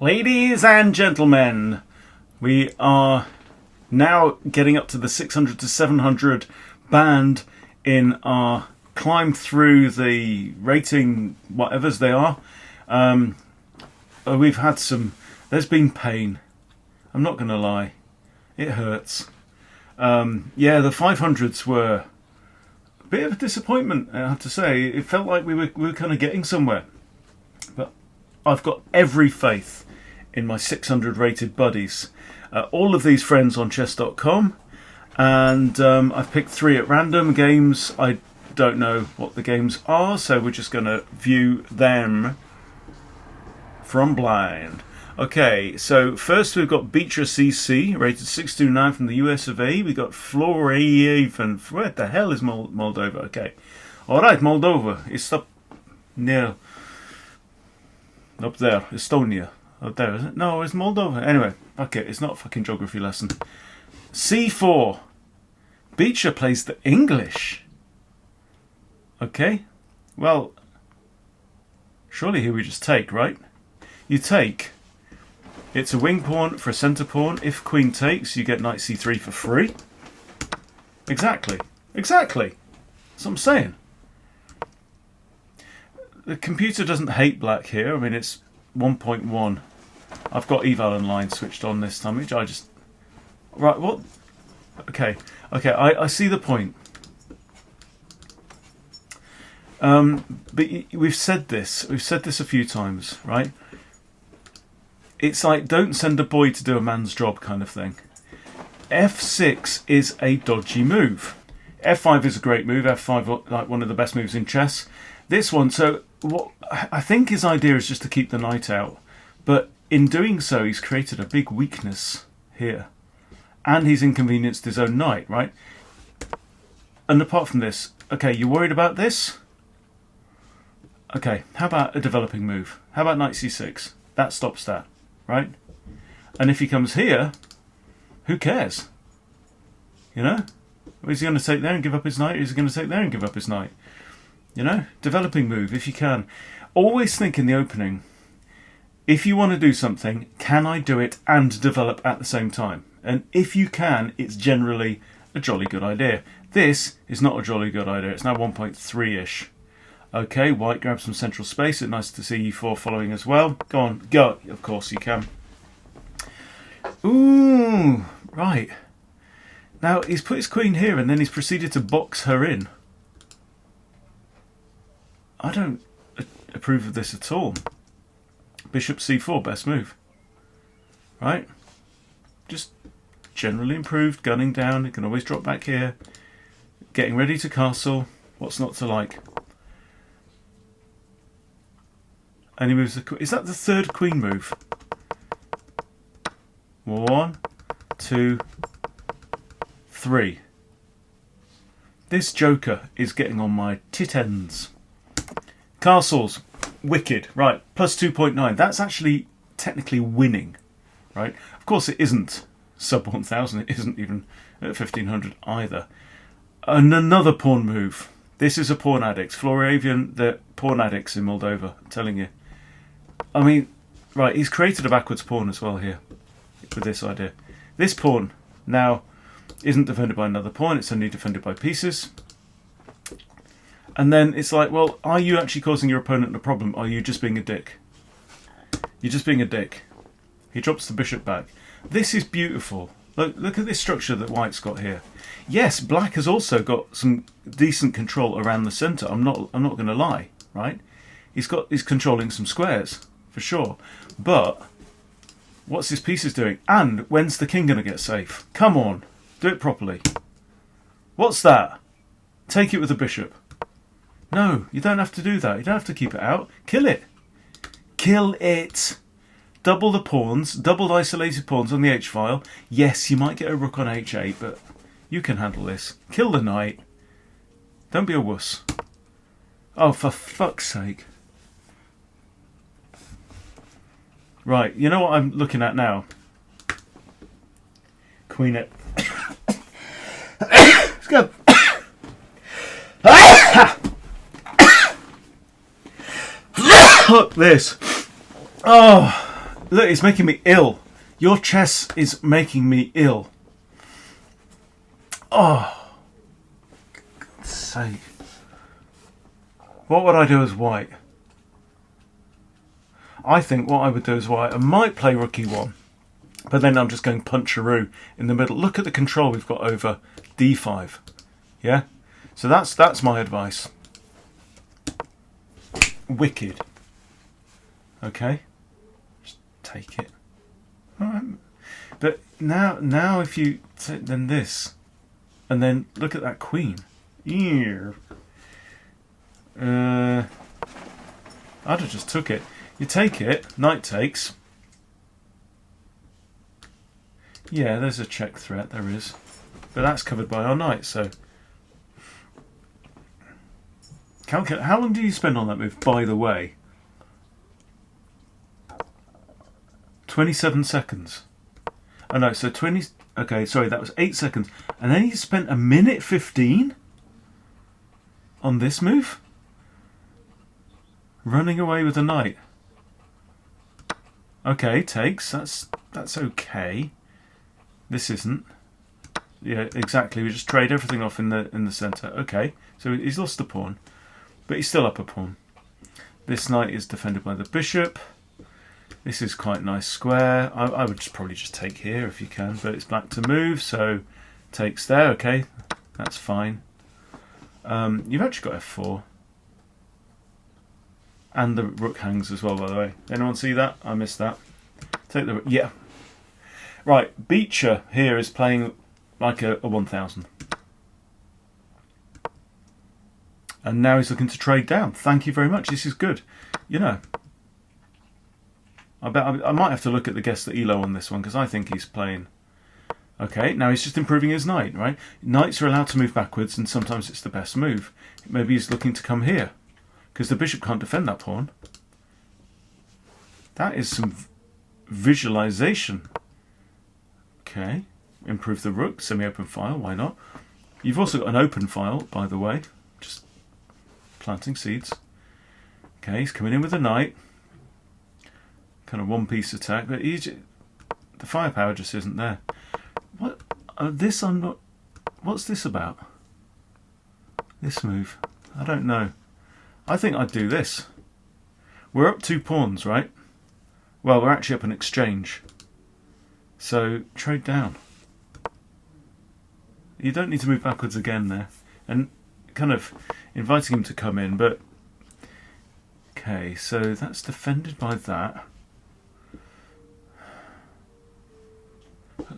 Ladies and gentlemen, we are now getting up to the 600 to 700 band in our climb through the rating, whatevers they are. We've had there's been pain. I'm not going to lie. It hurts. Yeah, the 500s were a bit of a disappointment, I have to say. It felt like we were kind of getting somewhere. But I've got every faith in my 600 rated buddies. All of these friends on chess.com, and I've picked 3 at random games. I don't know what the games are, so we're just going to view them from blind. Okay, so first we've got BeecherCC, rated 629 from the US of A. We've got Floraven. Where the hell is Moldova? Okay. Alright, Moldova. It's up near... up there. Estonia. Up there, is it? No, it's Moldova. Anyway, okay, it's not a fucking geography lesson. C4. Beecher plays the English. Okay. Well, surely here we just take, right? You take. It's a wing pawn for a centre pawn. If queen takes, you get knight c3 for free. Exactly. Exactly. That's what I'm saying. The computer doesn't hate black here. I mean, it's 1.1. I've got eval and line switched on this time, which I just... Right, what? Okay, I see the point. But we've said this a few times, right? It's like, don't send a boy to do a man's job kind of thing. F6 is a dodgy move. F5 is a great move. F5, like one of the best moves in chess. This one, so what I think his idea is just to keep the knight out. But in doing so, he's created a big weakness here. And he's inconvenienced his own knight, right? And apart from this, okay, you worried about this? Okay, how about a developing move? How about knight c6? That stops that, right? And if he comes here, who cares? You know? Is he going to take there and give up his knight? Or is he going to take there and give up his knight? You know? Developing move, if you can. Always think in the opening, if you want to do something, can I do it and develop at the same time? And if you can, it's generally a jolly good idea. This is not a jolly good idea. It's now 1.3-ish. Okay, white grabs some central space. It's nice to see e4 following as well. Go on, go. Of course you can. Ooh, right. Now, he's put his queen here and then he's proceeded to box her in. I don't approve of this at all. Bishop c4, best move. Right? Just generally improved, gunning down. It can always drop back here. Getting ready to castle. What's not to like? And he moves the queen. Is that the third queen move? 1, 2, 3. This joker is getting on my tit ends. Castles. Wicked. Right. Plus 2.9. That's actually technically winning. Right? Of course it isn't sub 1000. It isn't even at 1500 either. And another pawn move. This is a pawn addict. Floravian, the pawn addicts in Moldova. I'm telling you. I mean, right, he's created a backwards pawn as well here with this idea. This pawn now isn't defended by another pawn, it's only defended by pieces. And then it's like, well, are you actually causing your opponent a problem, or are you just being a dick? You're just being a dick. He drops the bishop back. This is beautiful. Look at this structure that white's got here. Yes, black has also got some decent control around the centre. I'm not going to lie, right? He's controlling some squares. For sure. But what's his pieces doing? And when's the king going to get safe? Come on. Do it properly. What's that? Take it with the bishop. No, you don't have to do that. You don't have to keep it out. Kill it. Kill it. Double the pawns. Double isolated pawns on the h-file. Yes, you might get a rook on h8, but you can handle this. Kill the knight. Don't be a wuss. Oh, for fuck's sake. Right, you know what I'm looking at now? Queen it. Let's go. Fuck this. Oh, Look, it's making me ill. Your chess is making me ill. Oh, for God's sake. What would I do as white? I think what I would do as white, I might play rook e1, but then I'm just going puncheroo in the middle. Look at the control we've got over d5. Yeah? So that's my advice. Wicked. Okay? Just take it. Alright. But now if you take then this, and then look at that queen. Ew. I'd have just took it. You take it, knight takes. Yeah, there's a check threat, there is. But that's covered by our knight, so... Calculate, how long did you spend on that move, by the way? 27 seconds. Oh no, so 20... Okay, sorry, that was 8 seconds. And then you spent 1:15 on this move? Running away with the knight. Okay, takes. That's okay. This isn't. Yeah, exactly. We just trade everything off in the centre. Okay, so he's lost a pawn, but he's still up a pawn. This knight is defended by the bishop. This is quite nice square. I would probably just take here if you can, but it's black to move, so takes there. Okay, that's fine. You've actually got f4. And the rook hangs as well, by the way. Anyone see that? I missed that. Take the... Yeah. Right, Beecher here is playing like a 1000. And now he's looking to trade down. Thank you very much. This is good. You know, I might have to look at the guess the elo on this one, because I think he's playing... Okay, now he's just improving his knight, right? Knights are allowed to move backwards, and sometimes it's the best move. Maybe he's looking to come here, because the bishop can't defend that pawn. That is some visualization. Okay, improve the rook, semi-open file, why not? You've also got an open file, by the way. Just planting seeds. Okay, he's coming in with a knight. Kind of one-piece attack, but the firepower just isn't there. What? This I'm not... What's this about? This move? I don't know. I think I'd do this. We're up 2 pawns, right? Well, we're actually up an exchange. So, trade down. You don't need to move backwards again there. And kind of inviting him to come in, but... Okay, so that's defended by that.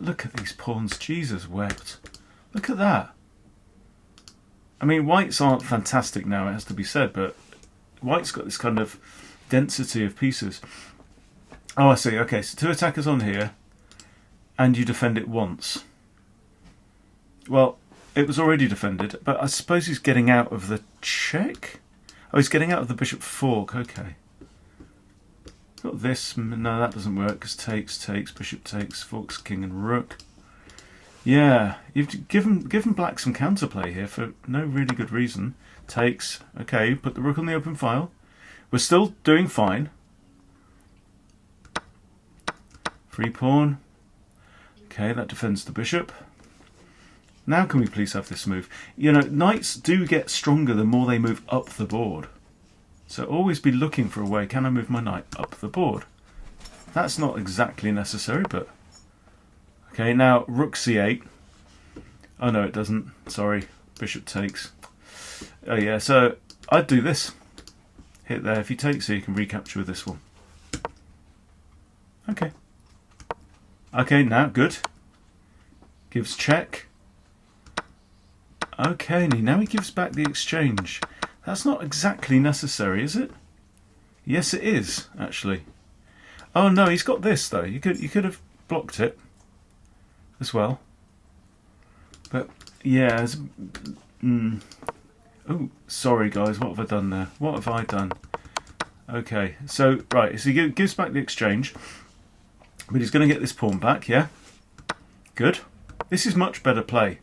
Look at these pawns. Jesus wept. Look at that. I mean, whites aren't fantastic now, it has to be said, but white's got this kind of density of pieces. Oh, I see. Okay, so 2 attackers on here, and you defend it once. Well, it was already defended, but I suppose he's getting out of the check? Oh, he's getting out of the bishop fork. Okay. Got this. No, that doesn't work, because takes, bishop takes, forks, king and rook. Yeah, you've given black some counterplay here for no really good reason. Takes. Okay, put the rook on the open file. We're still doing fine. Free pawn. Okay, that defends the bishop. Now can we please have this move? You know, knights do get stronger the more they move up the board. So always be looking for a way, can I move my knight up the board? That's not exactly necessary, but... Okay, now rook c8. Oh no, it doesn't. Sorry, bishop takes. Oh yeah, so I'd do this. Hit there. If he takes it, you can recapture with this one. Okay. Okay, now, good. Gives check. Okay, now he gives back the exchange. That's not exactly necessary, is it? Yes, it is, actually. Oh no, he's got this though. You could have blocked it as well. But yeah, oh, sorry guys, what have I done there? What have I done? Okay, so right, so he gives back the exchange, but he's going to get this pawn back, yeah? Good. This is much better play.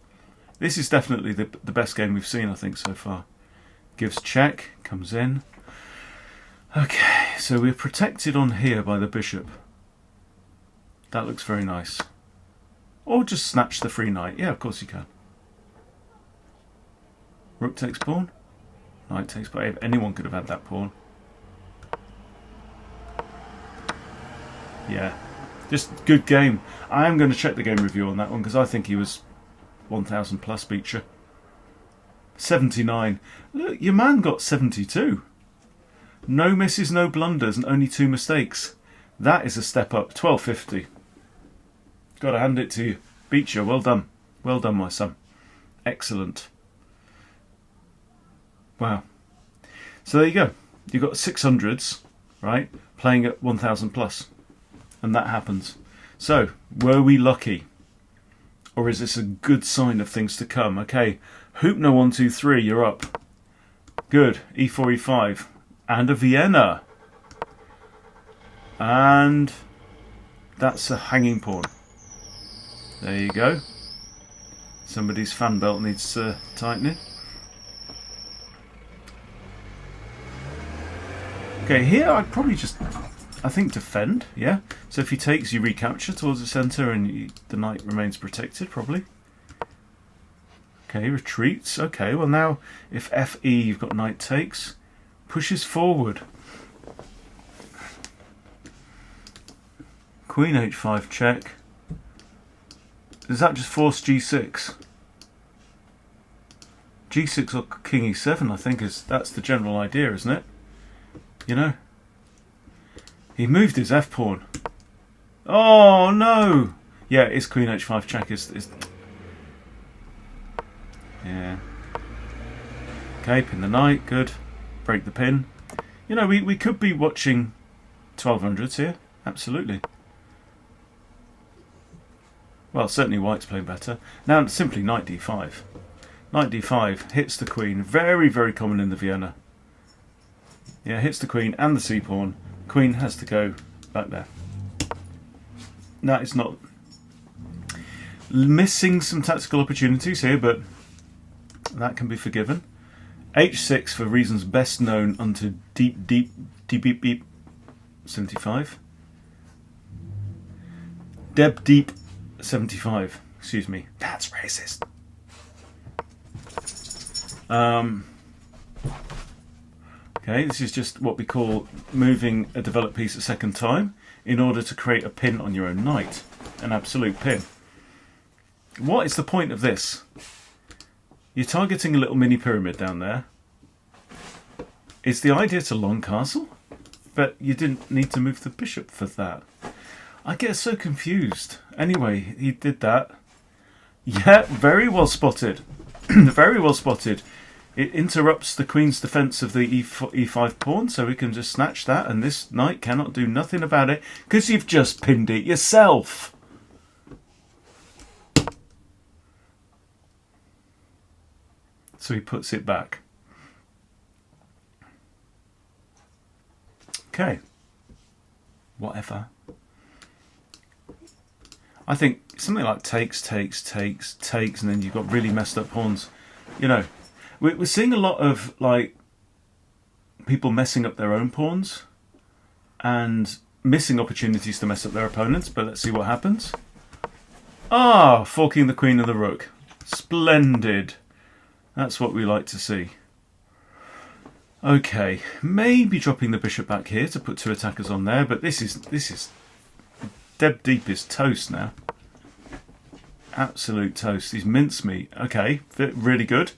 This is definitely the best game we've seen, I think, so far. Gives check, comes in. Okay, so we're protected on here by the bishop. That looks very nice. Or just snatch the free knight. Yeah, of course you can. Rook takes pawn. Knight takes pawn. Anyone could have had that pawn. Yeah. Just good game. I am going to check the game review on that one because I think he was 1,000 plus Beecher. 79. Look, your man got 72. No misses, no blunders, and only 2 mistakes. That is a step up. 1250. Got to hand it to you. Beecher, well done. Well done, my son. Excellent. Wow. So there you go. You've got 600s, right, playing at 1,000 plus. And that happens. So, were we lucky? Or is this a good sign of things to come? Okay, Hoopner 1, 2, 3, you're up. Good. E4, E5. And a Vienna. And that's a hanging pawn. There you go. Somebody's fan belt needs tightening. Okay, here I'd probably just, I think, defend, yeah? So if he takes, you recapture towards the centre and the knight remains protected, probably. Okay, retreats. Okay, well now, if FE, you've got knight takes. Pushes forward. Queen H5 check. Does that just force G6? G6 or King E7, I think that's the general idea, isn't it? You know? He moved his F pawn. Oh no! Yeah, it's Queen H5 check is yeah. Okay, pin the knight, good. Break the pin. You know, we could be watching 1200s here, absolutely. Well, certainly white's playing better. Now, simply knight d5. Knight d5 hits the queen. Very, very common in the Vienna. Yeah, hits the queen and the c-pawn. Queen has to go back there. That is not... Missing some tactical opportunities here, but that can be forgiven. H6 for reasons best known unto Debdeep 75. Debdeep 75. Excuse me. That's racist. Okay, this is just what we call moving a developed piece a second time in order to create a pin on your own knight. An absolute pin. What is the point of this? You're targeting a little mini pyramid down there. Is the idea to long castle? But you didn't need to move the bishop for that. I get so confused. Anyway, he did that. Yeah, very well spotted. Very well spotted. It interrupts the queen's defence of the e5 pawn, so we can just snatch that, and this knight cannot do nothing about it, because you've just pinned it yourself. So he puts it back. Okay. Whatever. I think something like takes, and then you've got really messed up pawns. You know, we're seeing a lot of like people messing up their own pawns and missing opportunities to mess up their opponents, but let's see what happens. Ah, forking the queen and the rook. Splendid. That's what we like to see. Okay, maybe dropping the bishop back here to put 2 attackers on there, but this is Debdeep is toast now. Absolute toast. He's mincemeat. Okay, really good.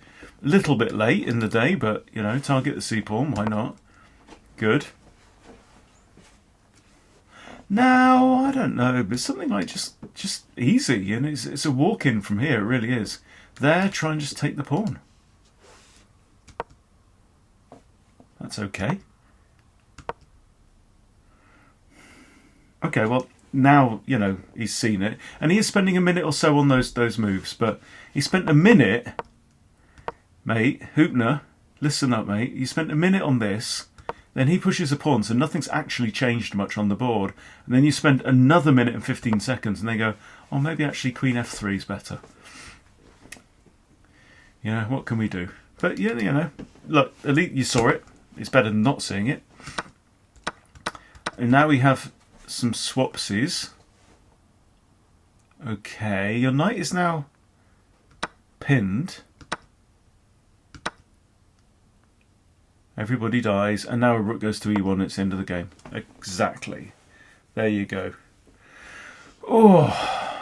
A little bit late in the day, but you know, target the c-pawn. Why not? Good. Now I don't know, but something like just easy, and it's a walk-in from here. It really is. There, try and just take the pawn. That's okay. Okay, well, now, you know, he's seen it. And he is spending a minute or so on those moves. But he spent a minute, mate, Hoopner, listen up, mate. You spent a minute on this. Then he pushes a pawn, so nothing's actually changed much on the board. And then you spend another minute and 15 seconds, and they go, oh, maybe actually Queen F3 is better. You know, what can we do? But, yeah, you know, look, at least you saw it. It's better than not seeing it. And now we have some swapsies. Okay, your knight is now pinned. Everybody dies, and now a rook goes to e1, it's the end of the game. Exactly. There you go. Oh.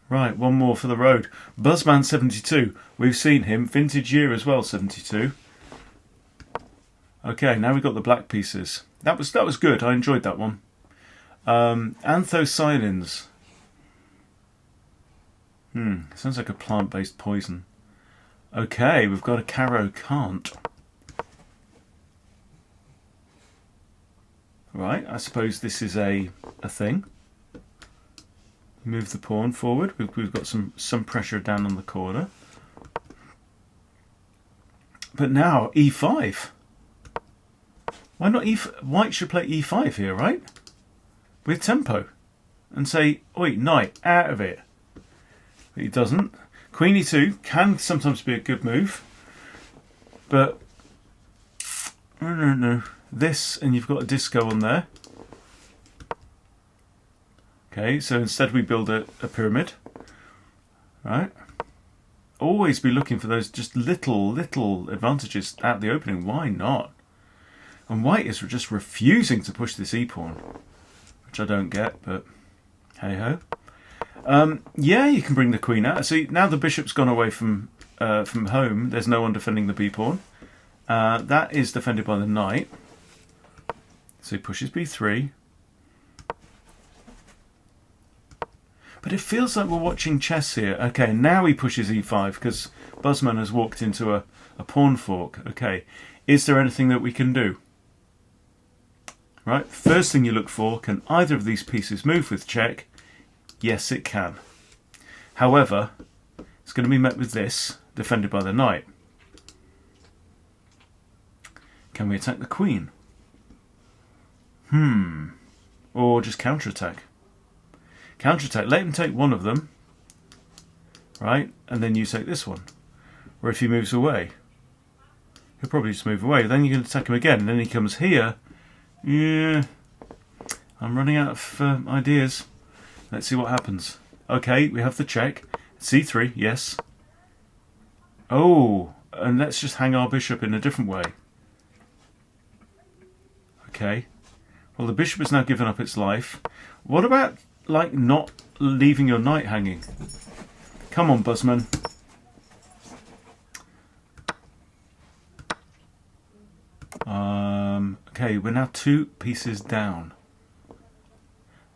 Right, one more for the road. Buzzman72. We've seen him. Vintage year as well, 72. Okay, now we've got the black pieces. That was good. I enjoyed that one. Anthocyanins. Sounds like a plant-based poison. Okay, we've got a Caro can't. Right, I suppose this is a thing. Move the pawn forward. We've got some pressure down on the corner. But now e5. Why not e5? White should play e5 here, right? With tempo. And say, oi, knight, out of it. But he doesn't. Queen e2 can sometimes be a good move. But, no. This, and you've got a disco on there. Okay, so instead we build a pyramid. Right. Always be looking for those just little advantages at the opening. Why not? And white is just refusing to push this e-pawn, which I don't get, but hey-ho. Yeah, you can bring the queen out. See, now the bishop's gone away from home. There's no one defending the b-pawn. That is defended by the knight. So he pushes b3. But it feels like we're watching chess here. Okay, now he pushes e5 because Buzzman has walked into a pawn fork. Okay, is there anything that we can do? Right, first thing you look for, can either of these pieces move with check? Yes, it can. However, it's going to be met with this, defended by the knight. Can we attack the queen? Or just counterattack? Counterattack, let him take one of them, right, and then you take this one. Or if he moves away, he'll probably just move away. Then you can attack him again, and then he comes here. Yeah, I'm running out of ideas. Let's see what happens. Okay, we have the check. c3, yes. Oh, and let's just hang our bishop in a different way. Okay. Well, the bishop has now given up its life. What about, like, not leaving your knight hanging? Come on, Buzzman. Okay, we're now 2 pieces down.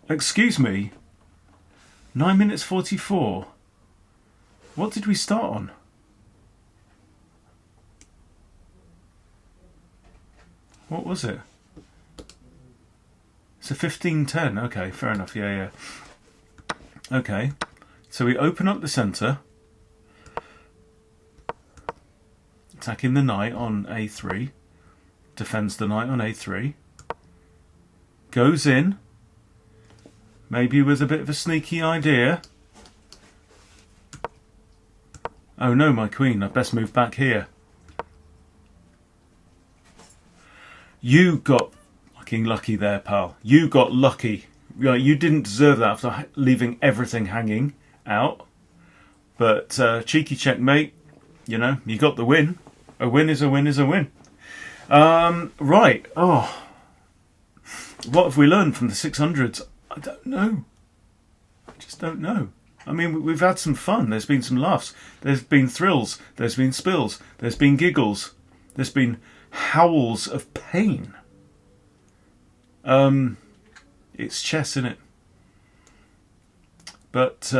Excuse me. 9 minutes 44. What did we start on? What was it? It's a 15:10. Okay, fair enough. Yeah. Okay, so we open up the centre, attacking the knight on a3, defends the knight on a3, goes in, maybe with a bit of a sneaky idea. Oh no, my queen, I'd best move back here. You got fucking lucky there, pal. You got lucky. You didn't deserve that after leaving everything hanging out. But cheeky checkmate, you know, you got the win. A win is a win is a win. Right. Oh. What have we learned from the 600s? I don't know. I just don't know. I mean, we've had some fun. There's been some laughs. There's been thrills. There's been spills. There's been giggles. There's been howls of pain. It's chess, isn't it? But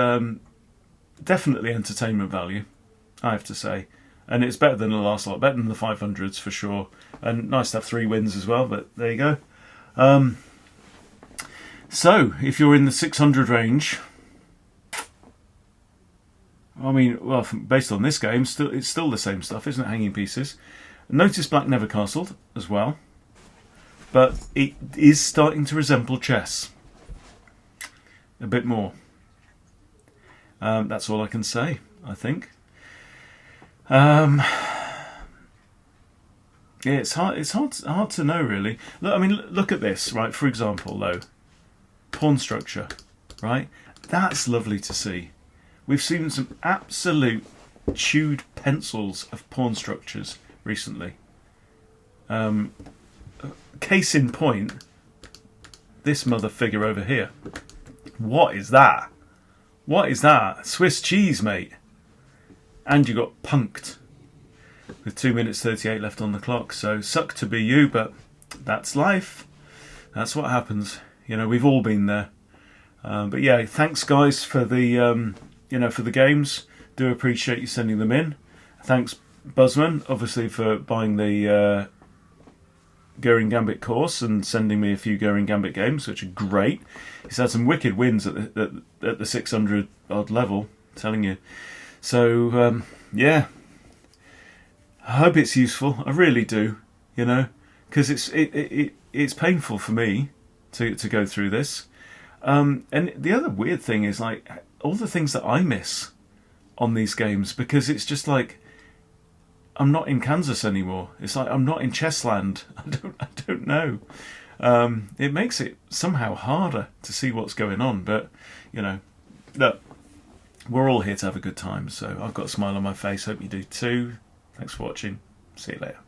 definitely entertainment value, I have to say. And it's better than the last lot, better than the 500s for sure. And nice to have 3 wins as well, but there you go. So, if you're in the 600 range, I mean, well, based on this game, it's still the same stuff, isn't it? Hanging pieces. Notice black never castled as well. But it is starting to resemble chess. A bit more. That's all I can say, I think. Yeah, it's hard to know, really. Look, I mean, look at this, right? For example, though, pawn structure, right? That's lovely to see. We've seen some absolute chewed pencils of pawn structures recently. Case in point, this mother figure over here. What is that? What is that? Swiss cheese, mate. And you got punked with 2 minutes 38 left on the clock. So suck to be you, but that's life. That's what happens. You know, we've all been there. But yeah, thanks guys for the for the games. Do appreciate you sending them in. Thanks Buzzman, obviously, for buying the Goring Gambit course and sending me a few Goring Gambit games, which are great. He's had some wicked wins at the 600 odd level, I'm telling you. So yeah, I hope it's useful. I really do, you know, because it's painful for me to go through this. And the other weird thing is, like, all the things that I miss on these games, because it's just like I'm not in Kansas anymore. It's like I'm not in Chessland. I don't know. It makes it somehow harder to see what's going on. But you know, look, we're all here to have a good time. So I've got a smile on my face. Hope you do too. Thanks for watching. See you later.